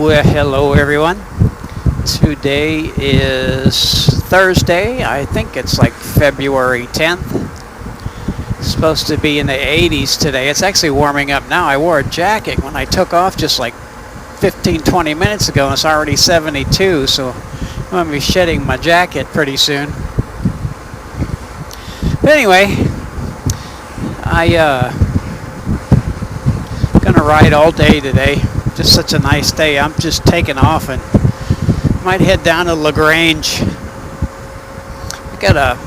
Well, hello everyone. Today is Thursday. I think it's like February 10th. It's supposed to be in the 80s today. It's actually warming up now. I wore a jacket when I took off just like 15-20 minutes ago, and it's already 72, so I'm going to be shedding my jacket pretty soon. But anyway, going to ride all day today. Just such a nice day. I'm just taking off and might head down to LaGrange. I got a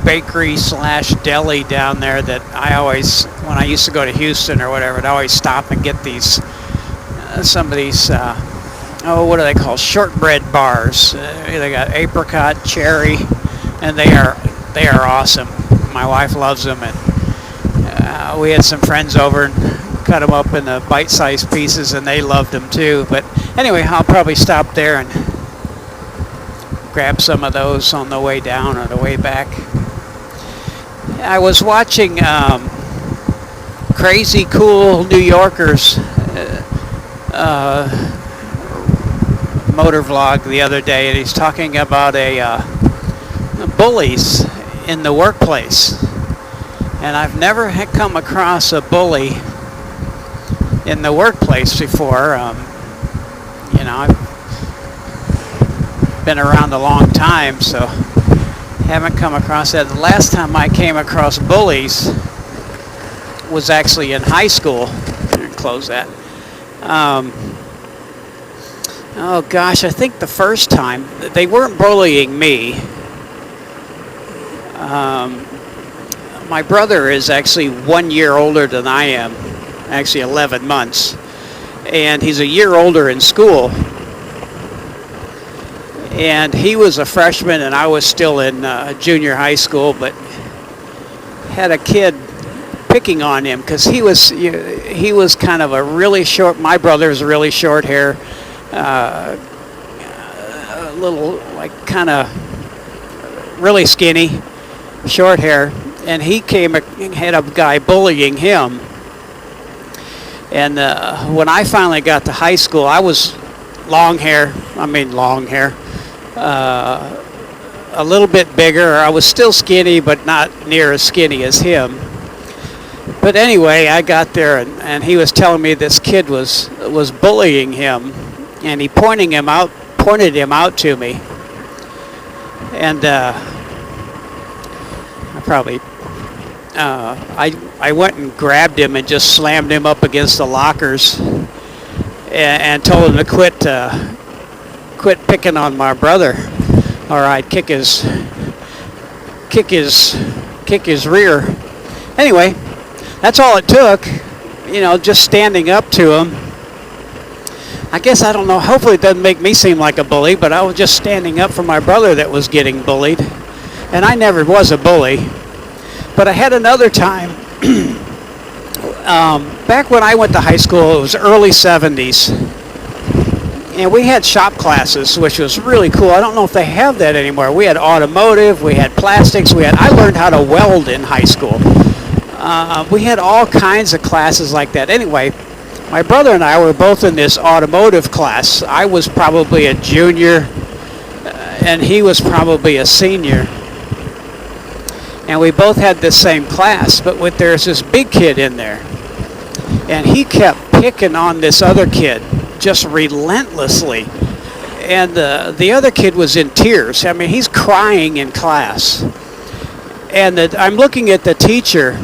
bakery slash deli down there that I always, when I used to go to Houston or whatever, I'd always stop and get these some of these what are they called, shortbread bars. They got apricot, cherry, and they are awesome. My wife loves them, and we had some friends over and cut them up in the bite-sized pieces, and they loved them too. But anyway, I'll probably stop there and grab some of those on the way down or the way back. I was watching Crazy Cool New Yorkers motor vlog the other day, and he's talking about bullies in the workplace. And I've never come across a bully in the workplace before. I've been around a long time, so haven't come across that. The last time I came across bullies was actually in high school. Close that. Oh gosh, I think the first time they weren't bullying me. My brother is actually 1 year older than I am. Actually 11 months, and he's a year older in school, and he was a freshman and I was still in junior high school, but had a kid picking on him because he was kind of a really short, my brother's really short hair, a little like kind of really skinny, short hair, and he had a guy bullying him. And when I finally got to high school, I was long hair, a little bit bigger. I was still skinny, but not near as skinny as him. But anyway, I got there, and he was telling me this kid was bullying him, and he pointed him out to me. And I went and grabbed him and just slammed him up against the lockers and told him to quit picking on my brother, or I'd kick his rear. Anyway, that's all it took, just standing up to him. I guess, I don't know, hopefully it doesn't make me seem like a bully, but I was just standing up for my brother that was getting bullied, and I never was a bully. But I had another time, back when I went to high school, it was early 70s, and we had shop classes, which was really cool. I don't know if they have that anymore. We had automotive, we had plastics, I learned how to weld in high school. We had all kinds of classes like that. Anyway, my brother and I were both in this automotive class. I was probably a junior, and he was probably a senior. And we both had the same class, but there's this big kid in there, and he kept picking on this other kid just relentlessly, and the other kid was in tears. I mean, he's crying in class, and I'm looking at the teacher,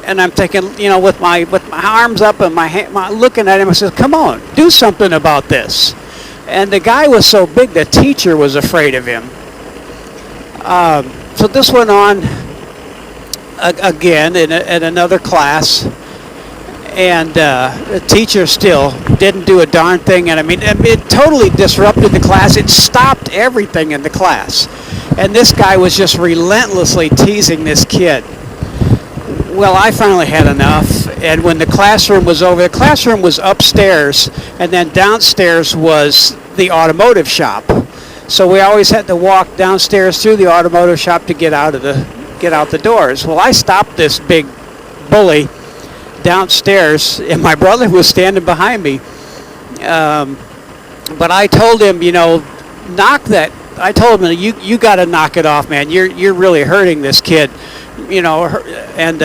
and I'm thinking, with my arms up and my hand, looking at him, I said, "Come on, do something about this." And the guy was so big, the teacher was afraid of him. So this went on again in another class, and the teacher still didn't do a darn thing. And I mean, it totally disrupted the class. It stopped everything in the class. And this guy was just relentlessly teasing this kid. Well, I finally had enough, and when the classroom was over, the classroom was upstairs, and then downstairs was the automotive shop. So we always had to walk downstairs through the automotive shop to get out the doors. Well, I stopped this big bully downstairs, and my brother was standing behind me. But I told him, knock that. I told him, you got to knock it off, man. You're really hurting this kid, And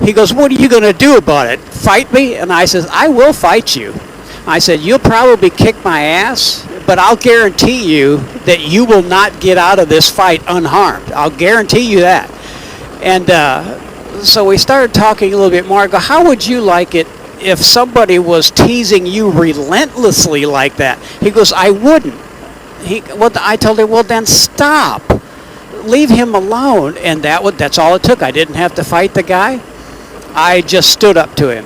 he goes, what are you going to do about it? Fight me? And I says, I will fight you. I said, you'll probably kick my ass, but I'll guarantee you that you will not get out of this fight unharmed. I'll guarantee you that. And so we started talking a little bit more. I go, how would you like it if somebody was teasing you relentlessly like that? He goes, I wouldn't. I told him, well, then stop. Leave him alone. And that's all it took. I didn't have to fight the guy. I just stood up to him.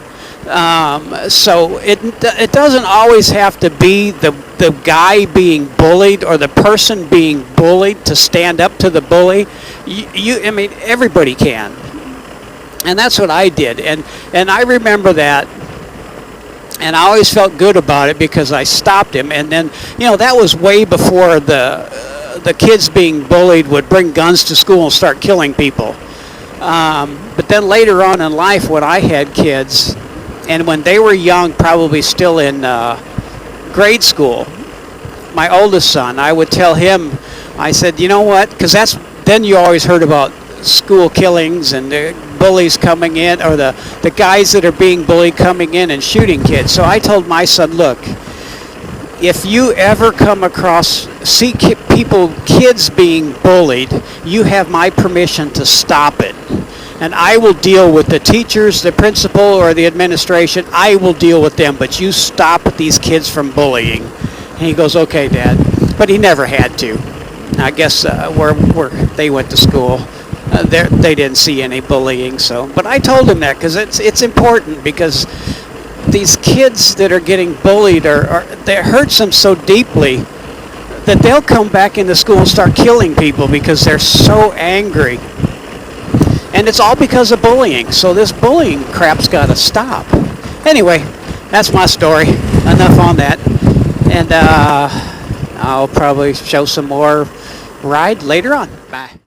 So it doesn't always have to be the guy being bullied or the person being bullied to stand up to the bully. I mean, everybody can. And that's what I did. And I remember that. And I always felt good about it because I stopped him. And then, that was way before the kids being bullied would bring guns to school and start killing people. But then later on in life, when I had kids, and when they were young, probably still in grade school, my oldest son, I would tell him, I said, you know what? Because then you always heard about school killings and the bullies coming in, or the guys that are being bullied coming in and shooting kids. So I told my son, look, if you ever come across, kids being bullied, you have my permission to stop it. And I will deal with the teachers, the principal, or the administration. I will deal with them, but you stop these kids from bullying. And he goes, okay, Dad. But he never had to. I guess where they went to school, they didn't see any bullying. But I told him that because it's important, because these kids that are getting bullied, that hurts them so deeply that they'll come back into school and start killing people because they're so angry. And it's all because of bullying. So this bullying crap's got to stop. Anyway, that's my story. Enough on that. And I'll probably show some more ride later on. Bye.